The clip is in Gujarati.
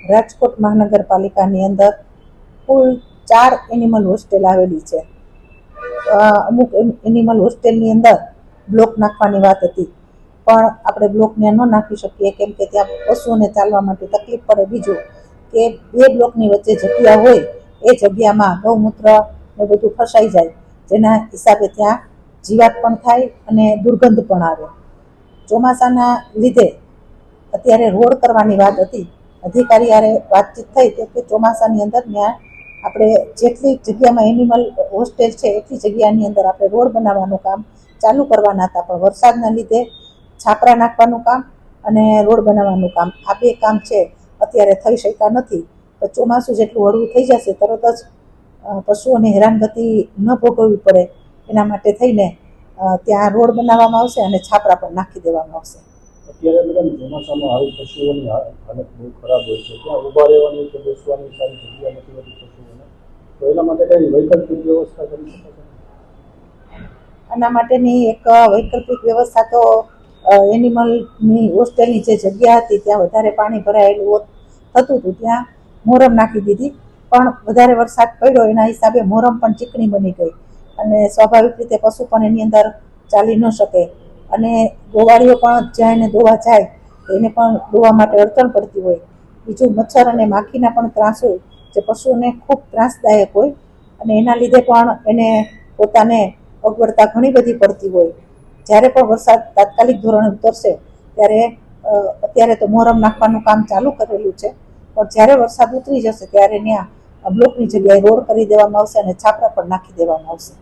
રાજકોટ મહાનગરપાલિકાની અંદર કુલ 4 એનિમલ હોસ્ટેલ આવેલી છે. અમુક એનિમલ હોસ્ટેલની અંદર બ્લોક નાખવાની વાત હતી, પણ આપણે બ્લોક ત્યાં ન નાખી શકીએ, કેમ કે ત્યાં પશુઓને ચાલવા માટે તકલીફ પડે. બીજું કે 2 બ્લોકની વચ્ચે જગ્યા હોય, એ જગ્યામાં ગૌમૂત્ર ને બધું ફસાઈ જાય, જેના હિસાબે ત્યાં જીવાત પણ થાય અને દુર્ગંધ પણ આવે. ચોમાસાના લીધે અત્યારે રોડ કરવાની વાત હતી. અધિકારી હારે વાતચીત થઈ તો કે ચોમાસાની અંદર ત્યાં આપણે જેટલી જગ્યામાં એનિમલ હોસ્ટેલ છે એટલી જગ્યાની અંદર આપણે રોડ બનાવવાનું કામ ચાલુ કરવાના હતા, પણ વરસાદના લીધે છાપરા નાખવાનું કામ અને રોડ બનાવવાનું કામ, આ 2 કામ છે અત્યારે થઈ શક્યા નથી. તો ચોમાસું જેટલું હળવું થઈ જશે તરત જ પશુઓને હેરાનગતિ ન ભોગવવી પડે એના માટે થઈને ત્યાં રોડ બનાવવામાં આવશે અને છાપરા પણ નાખી દેવામાં આવશે. અત્યારે મેડમ ચોમાસામાં હાલ પશુઓની હાલત બહુ ખરાબ હોય છે, ત્યાં ઊભા રહેવાની કે બેસવાની સારી જગ્યા નથી હોતી પશુઓને, તો એના માટે કઈ વૈકલ્પિક વ્યવસ્થા કરી શકાય? આના માટેની એક વૈકલ્પિક વ્યવસ્થા તો એનિમલની હોસ્ટેલની જે જગ્યા હતી ત્યાં વધારે પાણી ભરાયેલું થતું હતું, ત્યાં મોરમ નાખી દીધી, પણ વધારે વરસાદ પડ્યો એના હિસાબે મોરમ પણ ચીકણી બની ગઈ અને સ્વાભાવિક રીતે પશુ પણ એની અંદર ચાલી ન શકે અને ગોવાળીઓ પણ જ્યાં એને દોવા જાય તો એને પણ દોવા માટે અડચણ પડતી હોય. બીજું મચ્છર અને માખીના પણ ત્રાસ હોય, જે પશુઓને ખૂબ ત્રાસદાયક હોય અને એના લીધે પણ એને પોતાને અગવડતા ઘણી બધી પડતી હોય. જ્યારે પણ વરસાદ તાત્કાલિક ધોરણે ઉતરશે ત્યારે અત્યારે તો મોરમ નાખવાનું કામ ચાલુ કરેલું છે, પણ જ્યારે વરસાદ ઉતરી જશે ત્યારે ત્યાં બ્લોકની જગ્યાએ રોડ કરી દેવામાં આવશે અને છાપરા પણ નાખી દેવામાં આવશે.